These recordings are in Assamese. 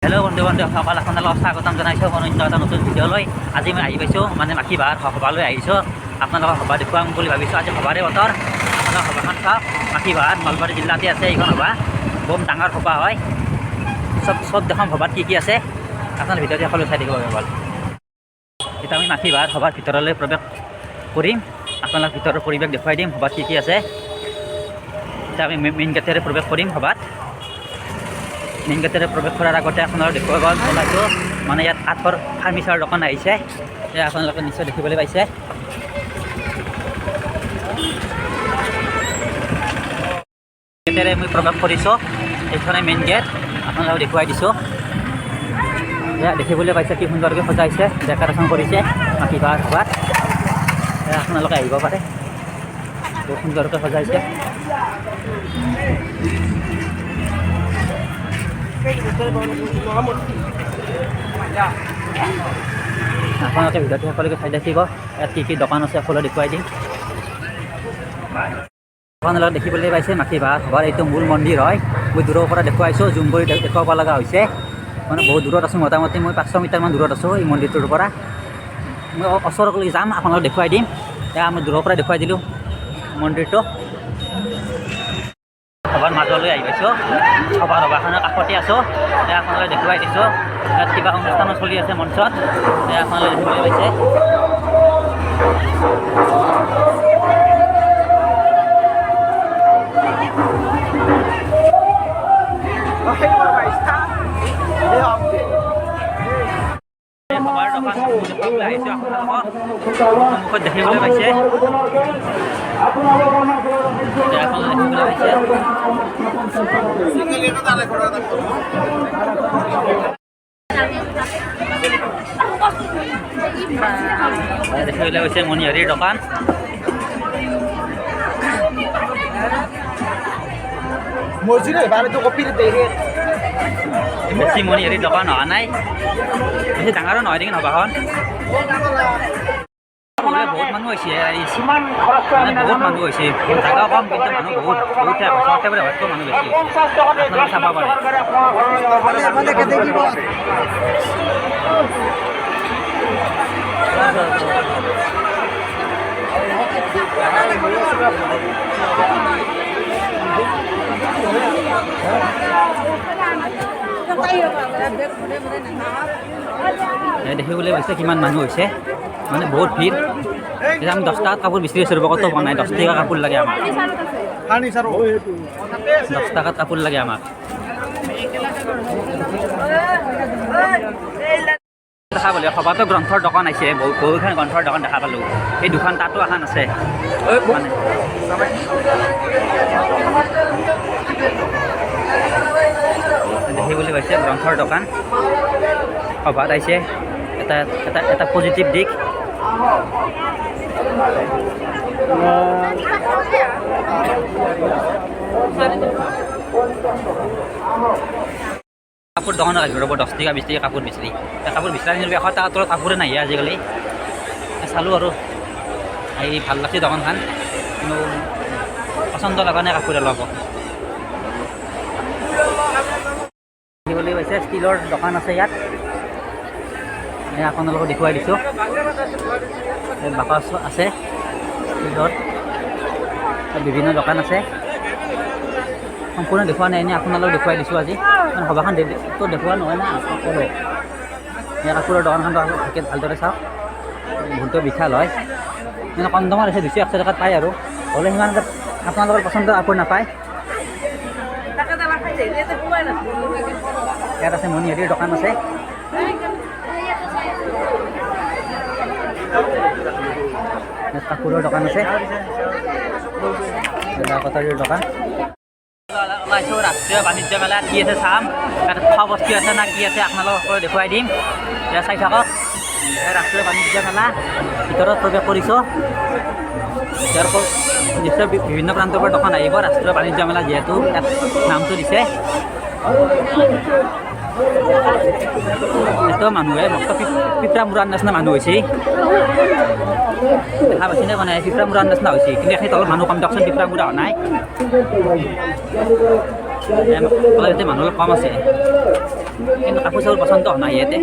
হেল্ল' বন্ধু বান্ধৱসকল, আপোনালোকক স্বাগতম জনাইছোঁ অন্য এটা নতুন ভিডিঅ'লৈ। আজি মই আহি পাইছোঁ মানে মাখি বাহাৰ সভালৈ আহিছোঁ। আপোনালোকক সভা দেখুৱাম বুলি ভাবিছোঁ। আজি সভাৰে বতৰ। আপোনালোক সভাখন চাওক। মাখি বাহাৰ নলবাৰী জিলাতে আছে এইখন সভা। বম ডাঙৰ সভা হয়। চব দেখাম সভাত কি আছে। আপোনালোকে ভিতৰত সকলো চাই থাকিব পাৰিব। এতিয়া আমি মাখি বাহাৰ সভাৰ ভিতৰলৈ প্ৰৱেশ কৰিম। আপোনালোক ভিতৰৰ পৰিৱেশ দেখুৱাই দিম সভাত কি আছে। এতিয়া আমি মেইন গেটেৰে প্ৰৱেশ কৰিম সভাত। মেইন গেটেৰে প্ৰৱেশ কৰাৰ আগতে আপোনালোকে দেখুৱাব ওলাইছোঁ মানে ইয়াত কাঠৰ ফাৰ্নিচাৰ দোকান আহিছে। এয়া আপোনালোকে নিশ্চয় দেখিবলৈ পাইছে। গেটেৰে মই প্ৰৱেশ কৰিছোঁ। এইখনে মেইন গেট। আপোনালোকক দেখুৱাই দিছোঁ। এয়া দেখিবলৈ পাইছে কি সুন্দৰকৈ সজাইছে, ডেক'ৰেশ্যন কৰিছে মাখি বাহাৰ সভাত। এয়া আপোনালোকে আহিব পাৰে। বহুত সুন্দৰকৈ সজাইছে। আপোনালোকে ভিতৰতে সকলোকে চাই থাকিব। ইয়াত কি দোকান আছে সকলো দেখুৱাই দিম। আপোনালোকে দেখিবলৈ পাইছে মাখি বাহাৰ সভাৰ এইটো মূল মন্দিৰ হয়। মই দূৰৰ পৰা দেখুৱাইছোঁ, জুম কৰি দেখুৱাব লগা হৈছে। মানে বহুত দূৰত আছোঁ, মোটামুটি মই 500 মিটাৰমান দূৰত আছোঁ এই মন্দিৰটোৰ পৰা। মই ওচৰলৈ যাম, আপোনালোকক দেখুৱাই দিম। এয়া মই দূৰৰ পৰা দেখুৱাই দিলোঁ মন্দিৰটো। সভাৰ মাজলৈ আহি পাইছোঁ। সভাখনৰ কাষতে আছোঁ। এয়া আপোনালোকে দেখুৱাই দিছোঁ। ইয়াত কিবা অনুষ্ঠানো চলি আছে মঞ্চত। এয়া আপোনালোকে দেখিবলৈ পাইছে। সভাৰ দোকান আহিছোঁ আপোনালোকক দেখিবলৈ পাইছে। দেখিবলৈ পাইছে মণিহাৰীৰ দোকান। বেছি মণিহাৰীৰ দোকান অহা নাই, বেছি ডাঙৰো নহয় নেকি সভাখন। বহুত মানুহ হৈছে, বহুত মানুহ হৈছে। জাগা কম কিন্তু মানুহ বহুত মানুহ বেছি। আপোনালোকে চাব পাৰে। দেখিবলৈ পাইছে কিমান মানুহ হৈছে, মানে বহুত ভিৰ। এতিয়া আমি 10 টাকাত কাপোৰ বিচাৰি আছোঁ, কত পোৱা নাই। 10 টকা কাপোৰ লাগে আমাক, 10 টাকাত কাপোৰ লাগে আমাক। দেখা পালোঁ সভাতো গ্ৰন্থৰ দোকান আহিছে, বহুখন গ্ৰন্থৰ দোকান দেখা পালোঁ। এই দুখন তাতো এখন আছে মানে। দেখিবলৈ পাইছে গ্ৰন্থৰ দোকান সভাত আহিছে। এটা পজিটিভ দিশ। কাপোৰ দোকানত আহিব ৰ'ব, 10 টকা 20 টকা কাপোৰ বিচাৰি। কাপোৰ বিচাৰি নিলে 100 টকাৰ তলত কাপোৰে নাহে আজিকালি। চালোঁ আৰু এই ভাল লাগছে দোকানখন, কিন্তু পচন্দ লগা নাই কাপোৰে ল'ব। দেখিবলৈ পাইছে ষ্টীলৰ দোকান আছে ইয়াত। আপোনালোকক দেখুৱাই দিছোঁ। বাকচ আছে ষ্টীলৰ, বিভিন্ন দোকান আছে। সম্পূৰ্ণ দেখুওৱা নাই, এনেই আপোনালোকক দেখুৱাই দিছোঁ আজি। মানে সভাখন তো দেখুওৱা নহয় না সকলো। এই কাপোৰৰ দোকানখনটো ভালদৰে চাওক, বহুতো বিশাল হয়। মানে কম দামত আছে, 200-100 টকাত পায় আৰু। হ'লে সিমান আপোনালোকৰ পচন্দৰ কাপোৰ নাপায়। ইয়াত আছে মণিহাৰীৰ দোকান আছে। কাপোৰৰ দোকান আছে, কটাৰীৰ দোকান। ওলাইছোঁ ৰাষ্ট্ৰীয় বাণিজ্য মেলা কি আছে চাম। তাত খোৱা বস্তু আছে না কি আছে আপোনালোকক দেখুৱাই দিম। এয়া চাই থাকক। ৰাষ্ট্ৰীয় বাণিজ্য মেলা ভিতৰত প্ৰৱেশ কৰিছোঁ। ইয়াৰ নিশ্চয় বিভিন্ন প্ৰান্তৰ পৰা দোকান আহিব। ৰাষ্ট্ৰীয় বাণিজ্য মেলা যিহেতু ইয়াত নামটো দিছে। এত মানুহে মস্ত পিপৰা মূৰাৰ নিচিনা মানুহ হৈছে। দেখা পাইছেনে মানে পিপৰা মূৰাৰ নিচিনা হৈছে, কিন্তু সেই তলত মানুহ কম দিয়কচোন, পিপৰা মূৰা হোৱা নাই। মানুহ কম আছে। কিন্তু কাপোৰ চাপোৰ পচন্দ নাই ইয়াতে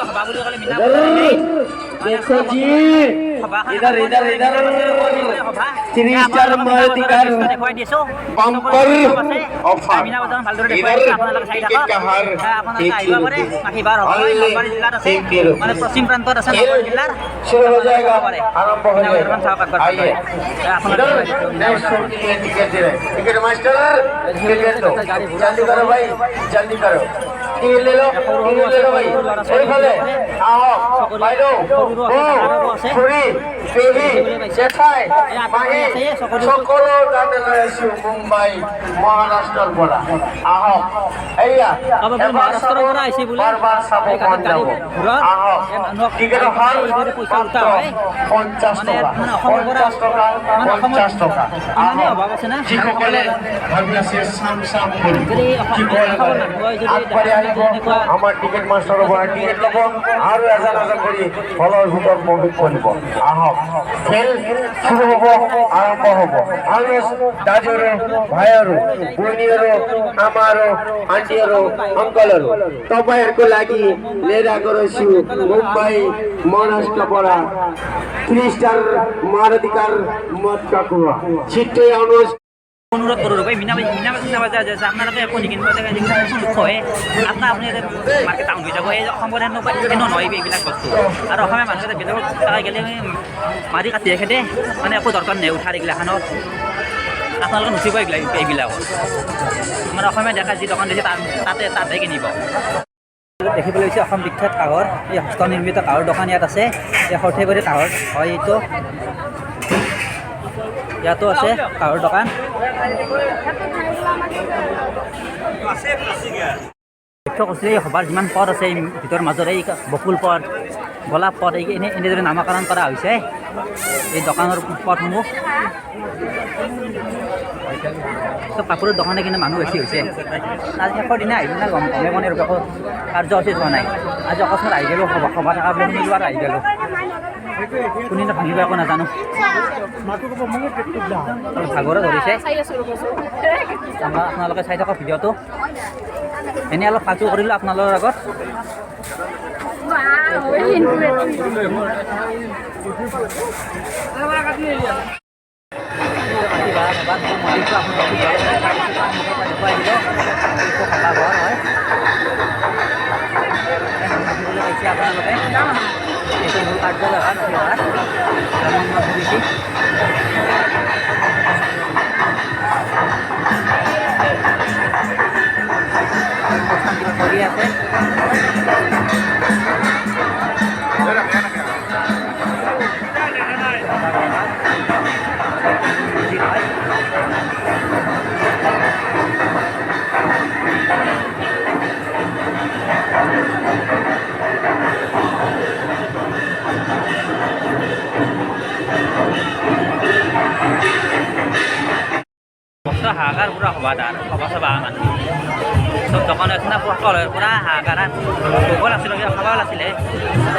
সভা বুলি ক'লে মিনা इधर इधर इधर 3 star Maruti car bumper offer इधर टिकट का हार মানে পশ্চিম প্ৰান্তত আছে জিলাৰ शुरू हो जाएगा आरंभ हो जाएगा आइए टिकट दे रहे टिकट मास्टर टिकट दो जल्दी करो भाई जल्दी करो टिकट ले लो भाई सही फले आओ বাইদেউ খুৰী পেহী জেঠাই মাহী সকলো কাৰণে লৈ আছো মুম্বাই মহাৰাষ্ট্ৰৰ পৰা আহক এয়া মহাৰাষ্ট্ৰৰ পৰা আহিছে বোলে বাৰ চাব মন যাব আহক টিকেটৰ হাৰ 50 টকা 50 টকা যিসকলে ভাবি আছে চাম চাম কৰি আগবাঢ়ি আহিব আমাৰ টিকেট মাষ্টাৰৰ পৰা টিকেট ল'ব আৰু এজন এজন কৰি ফলৰ ভিতৰত প্ৰৱেশ কৰিব আহক খেল শুরু হব আরম্ভ হব আমি দাজুরো ভাইয়েরো বইনিয়েরো আমারো আন্টিয়েরো অঙ্কলেরো तपाईहरुको लागि लिएर गएको मुम्बई महाराष्ट्र परा 3 स्टार मारुति कार मत काकुवा छिट्टै आउनुहोस् অনুরোধ করো ভাই মিনা বাজার আছে আপনারা এখন কিনব দেখা হয় আপনার আপনি মার্কেট টাউন হয়ে যাব এই অসমৰ কেন নহয় এইবিলাক বস্তু আৰু অসমীয়া মানুহে বেলেগ টাকা গেলে মাৰি কাটি ৰাখে মানে একো দৰকাৰ নাই উঠাৰ এইগিলাখনত আপোনালোকে নুঠিব এইবিলাক মানে অসমীয়া দেখা যি দোকান দিছে তাতে কিনিব দেখিবলৈ হৈছে অসম বিখ্যাত কাঁহৰ এই হস্তনিৰ্মিত কাঁহৰ দোকান ইয়াত আছে এই সৰ্থেবাৰী কাঁহৰ হয় এইটো ইয়াতো আছে কাঁহৰ দোকান লক্ষ্য কৰিছিলে এই সভাৰ যিমান পথ আছে এই ভিতৰ মাজত এই বকুল পথ গোলাপ পথ এনেদৰে নামাকৰণ কৰা হৈছে এই দোকানৰ পথসমূহ চব কাপোৰৰ দোকানে কিন্তু মানুহ বেছি হৈছে আজি শেষৰ দিনা আহিব না গমে গমে একো কাৰ্যসূচী যোৱা নাই আজি অকস্মাত আহি গ'লোঁ সভা থকা বুলি শুনিলোঁ আৰু আহি গ'লোঁ কোনে ভাঙিব একো নাজানো ভাগৰো ধৰিছে আপোনালোকে চাই থকা ভিডিঅ'টো এনেই অলপ কাজু কৰিলোঁ আপোনালোকৰ আগত itu mul karsyaলয় কৰি আছে হাহাকাৰ পুৰা সভাদাৰ সভা চভা মানুহ চব দোকান আছে না কলৰ পুৰা হাহাকাৰ ভোগল আছিলে খাবাও আছিলে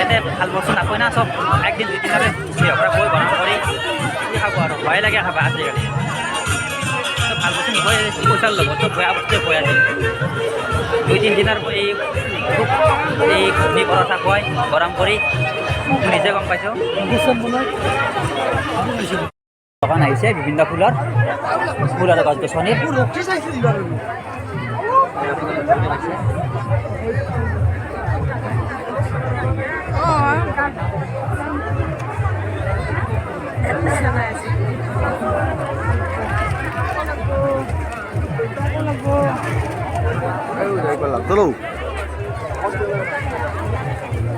এতিয়া ভাল বস্তু নাপায় না চব একদিন দুদিনলৈ পৰা গৈ বনাব কৰি কি খাব আৰু ভয় লাগে খাবা আজিকালি চব ভাল বস্তু নহয় পইচাৰ লগত চব বেয়া বস্তুৱে ভয় আছে 2-3 দিনৰ এই ঘূৰ্ণি পৰঠা খুৱাই গৰম কৰি নিজে গম পাইছোঁ দোকান আহিছে বিভিন্ন ফুলৰ ফুল আৰু গছ গছনিৰ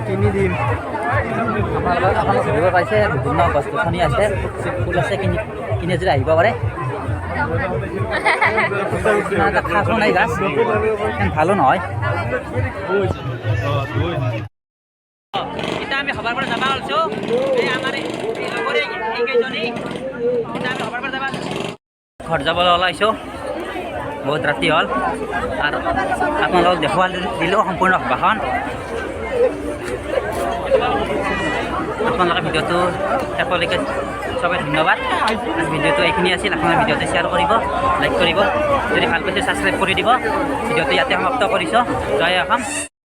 তিনিদিন আপোনালোকে ঘূৰিব পাইছে বিভিন্ন গছ গছনি আছে ফুল আছে কিনি যদি আহিব পাৰে খাচো নাই গাছ ভালো নহয় এতিয়া আমি সভাৰ পৰা যাব ওলাইছোঁ এই আমাৰ লগৰে এইকেইজনী এতিয়া আমি সভাৰ পৰা যাব ঘৰ যাবলৈ ওলাইছোঁ বহুত ৰাতি হ'ল আৰু আপোনালোকক দেখুৱাই দিলোঁ সম্পূৰ্ণ সভাখন আপোনালোকে ভিডিঅ'টো শেষলৈকে চবে ধন্যবাদ। ভিডিঅ'টো এইখিনি আছিল। আপোনাৰ ভিডিঅ'টো শ্বেয়াৰ কৰিব, লাইক কৰিব, যদি ভাল পাইছে ছাবস্ক্ৰাইব কৰি দিব। ভিডিঅ'টো ইয়াতে সমাপ্ত কৰিছোঁ। জয় অসম।